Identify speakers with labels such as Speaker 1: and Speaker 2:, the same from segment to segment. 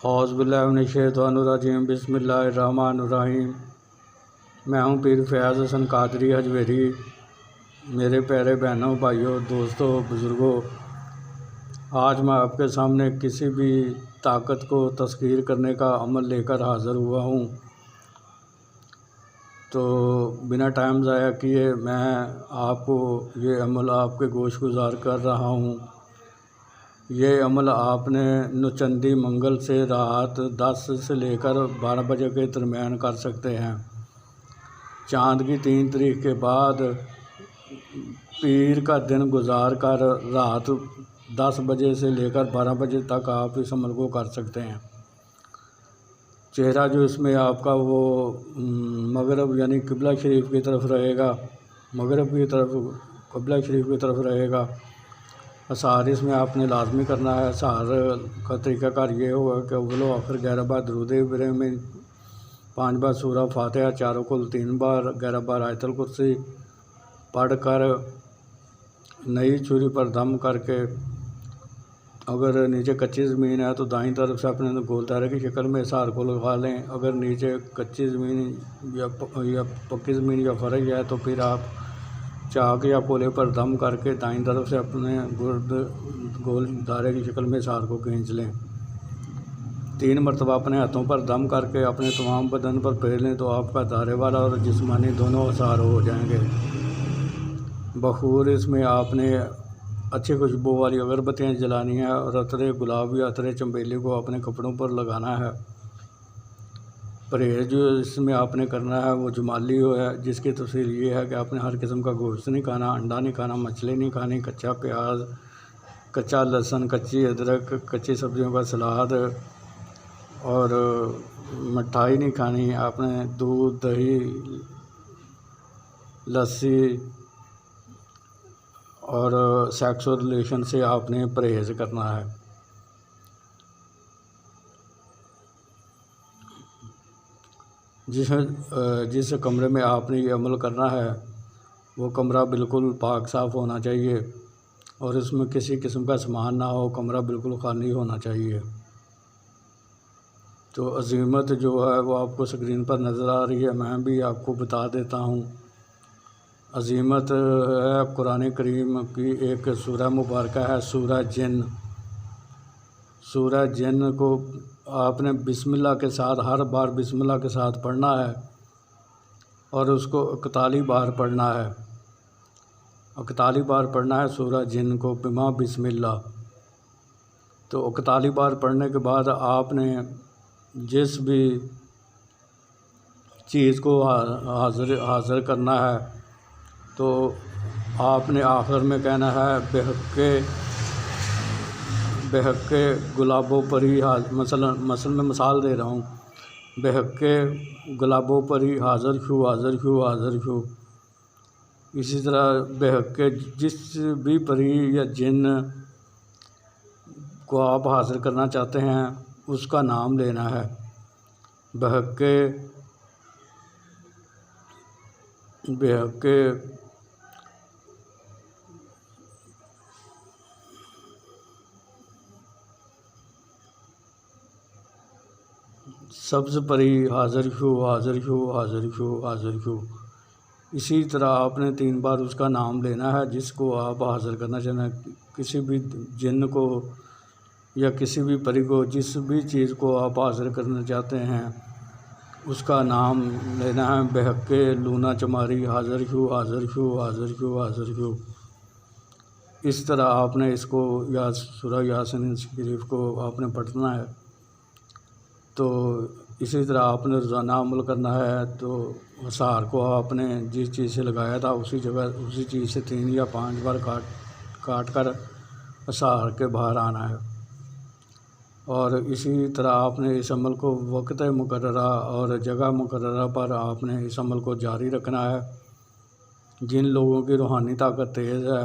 Speaker 1: اعوذ باللہ من الشیطان الرجیم، بسم اللہ الرحمن الرحیم۔ میں ہوں پیر فیاض حسن قادری حجویری۔ میرے پیارے بہنوں، بھائیوں، دوستوں، بزرگوں، آج میں آپ کے سامنے کسی بھی طاقت کو تسخیر کرنے کا عمل لے کر حاضر ہوا ہوں۔ تو بنا ٹائم ضائع کیے میں آپ کو یہ عمل آپ کے گوش گزار کر رہا ہوں۔ یہ عمل آپ نے نوچندی منگل سے رات 10 سے لے کر 12 بجے کے درمیان کر سکتے ہیں۔ چاند کی 3 تاریخ کے بعد پیر کا دن گزار کر رات 10 بجے سے لے کر 12 بجے تک آپ اس عمل کو کر سکتے ہیں۔ چہرہ جو اس میں آپ کا وہ مغرب یعنی قبلہ شریف کی طرف رہے گا، مغرب کی طرف قبلہ شریف کی طرف رہے گا۔ اسحار اس میں آپ نے لازمی کرنا ہے۔ اسحار کا طریقہ کار یہ ہوگا کہ اول و آخر 11 بار درود ابراہیمی، 5 بار سورہ فاتحہ، 4 کل 3 بار، 11 بار آیت الکرسی پڑھ کر نئی چھری پر دم کر کے، اگر نیچے کچی زمین ہے تو دائیں طرف سے اپنے گول دائرے کی شکل میں اسحار کو لگا لیں۔ اگر نیچے کچی زمین یا پکی زمین یا فرش ہے تو پھر آپ چاک یا پولے پر دم کر کے دائیں طرف سے اپنے گول دائرے کی شکل میں اسحار کو کھینچ لیں۔ 3 مرتبہ اپنے ہاتھوں پر دم کر کے اپنے تمام بدن پر پھیر لیں تو آپ کا دائرے والا اور جسمانی دونوں اسحار ہو جائیں گے۔ بخور اس میں آپ نے اچھی خوشبو والی اگربتیاں جلانی ہیں اور عطر گلاب یا عطر چنبیلی کو اپنے کپڑوں پر لگانا ہے۔ پرہیز جو اس میں آپ نے کرنا ہے وہ جمالی ہے، جس کی تفصیل یہ ہے کہ آپ نے ہر قسم کا گوشت نہیں کھانا، انڈا نہیں کھانا، مچھلی نہیں کھانی، کچا پیاز، کچا لہسن، کچی ادرک، کچی سبزیوں کا سلاد اور مٹھائی نہیں کھانی۔ آپ نے دودھ، دہی، لسی اور سیکسول ریلیشن سے آپ نے پرہیز کرنا ہے۔ جس کمرے میں آپ نے یہ عمل کرنا ہے وہ کمرہ بالکل پاک صاف ہونا چاہیے اور اس میں کسی قسم کا سامان نہ ہو، کمرہ بالکل خالی ہونا چاہیے۔ تو عزیمت جو ہے وہ آپ کو اسکرین پر نظر آ رہی ہے، میں بھی آپ کو بتا دیتا ہوں۔ عزیمت ہے قرآن کریم کی ایک سورہ مبارکہ ہے، سورہ جن۔ سورہ جن کو آپ نے بسم اللہ کے ساتھ ہر بار بسم اللہ کے ساتھ پڑھنا ہے اور اس کو 41 بار پڑھنا ہے۔ 41 بار پڑھنا ہے سورہ جن کو بما بسم اللہ۔ تو 41 بار پڑھنے کے بعد آپ نے جس بھی چیز کو حاضر کرنا ہے تو آپ نے آخر میں کہنا ہے بحق گلابوں پر ہی مثلا میں مثال دے رہا ہوں، بحق گلابوں پر ہی حاضر شو۔ اسی طرح بحق جس بھی پری یا جن کو آپ حاضر کرنا چاہتے ہیں اس کا نام لینا ہے۔ بحق سبز پری حاضر شو۔ اسی طرح آپ نے 3 بار اس کا نام لینا ہے جس کو آپ حاضر کرنا چاہتے ہیں۔ کسی بھی جن کو یا کسی بھی پری کو، جس بھی چیز کو آپ حاضر کرنا چاہتے ہیں اس کا نام لینا ہے۔ بحق لونا چماری حاضر شو۔ اس طرح آپ نے اس کو سورہ یاسین شریف کو آپ نے پڑھنا ہے۔ تو اسی طرح آپ نے روزانہ عمل کرنا ہے۔ تو اسحار کو آپ نے جس چیز سے لگایا تھا اسی چیز سے 3 یا 5 بار کاٹ کر اسحار کے باہر آنا ہے۔ اور اسی طرح آپ نے اس عمل کو وقت مقررہ اور جگہ مقررہ پر آپ نے اس عمل کو جاری رکھنا ہے۔ جن لوگوں کی روحانی طاقت تیز ہے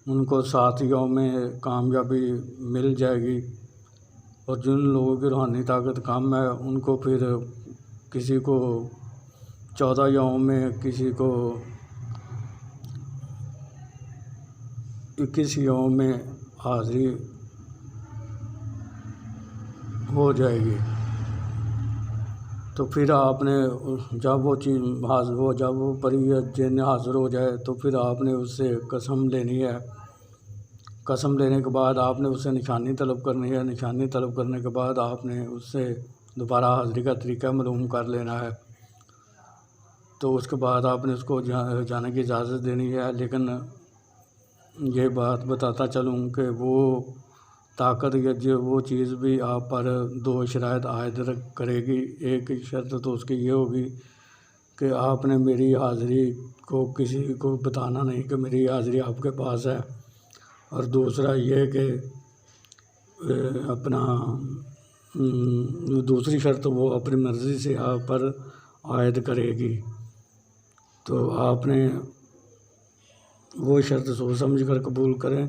Speaker 1: ان کو 7 یوم میں کامیابی مل جائے گی، اور جن لوگوں کی روحانی طاقت کم ہے ان کو پھر کسی کو 14 یوم میں، کسی کو 21 یوم میں حاضری ہو جائے گی۔ تو پھر آپ نے جب وہ چیز حاضر ہو، جب وہ پری یا جن حاضر ہو جائے تو پھر آپ نے اس سے قسم لینی ہے۔ قسم لینے کے بعد آپ نے اس سے نشانی طلب کرنی ہے۔ نشانی طلب کرنے کے بعد آپ نے اس سے دوبارہ حاضری کا طریقہ معلوم کر لینا ہے۔ تو اس کے بعد آپ نے اس کو جانے کی اجازت دینی ہے۔ لیکن یہ بات بتاتا چلوں کہ وہ طاقت یا جو وہ چیز بھی آپ پر 2 شرائط عائد کرے گی۔ ایک شرط تو اس کی یہ ہوگی کہ آپ نے میری حاضری کو کسی کو بتانا نہیں کہ میری حاضری آپ کے پاس ہے، اور دوسرا یہ کہ اپنا دوسری شرط وہ اپنی مرضی سے آپ پر عائد کرے گی۔ تو آپ نے وہ شرط سوچ سمجھ کر قبول کریں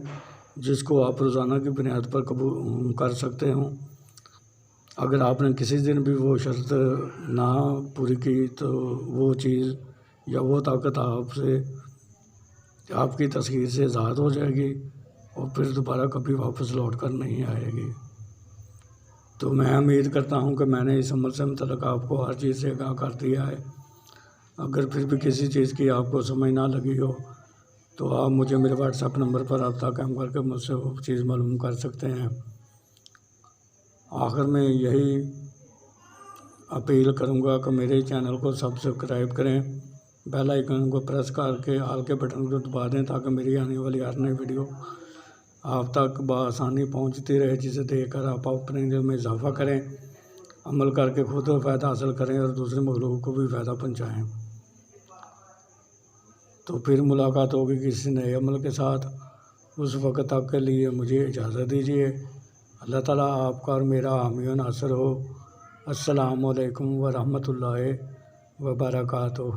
Speaker 1: جس کو آپ روزانہ کی بنیاد پر قبول کر سکتے ہوں۔ اگر آپ نے کسی دن بھی وہ شرط نہ پوری کی تو وہ چیز یا وہ طاقت آپ کی تسخیر سے آزاد ہو جائے گی اور پھر دوبارہ کبھی واپس لوٹ کر نہیں آئے گی۔ تو میں امید کرتا ہوں کہ میں نے اس عمل سے متعلق آپ کو ہر چیز سے آگاہ کر دیا ہے۔ اگر پھر بھی کسی چیز کی آپ کو سمجھ نہ لگی ہو تو آپ مجھے میرے واٹس ایپ نمبر پر رابطہ قائم کر کے مجھ سے وہ چیز معلوم کر سکتے ہیں۔ آخر میں یہی اپیل کروں گا کہ میرے چینل کو سبسکرائب کریں، بیل آئیکن کو پریس کر کے آل کے بٹن کو دبا دیں تاکہ میری آنے والی ہر نئی ویڈیو آپ تک بآسانی پہنچتی رہے، جسے دیکھ کر آپ اپنے علم میں اضافہ کریں، عمل کر کے خود فائدہ حاصل کریں اور دوسرے مخلوق کو بھی فائدہ پہنچائیں۔ تو پھر ملاقات ہوگی کسی نئے عمل کے ساتھ۔ اس وقت تک کے لیے مجھے اجازت دیجیے۔ اللہ تعالیٰ آپ کا اور میرا حامی و ناصر ہو۔ السلام علیکم ورحمۃ اللہ وبرکاتہ۔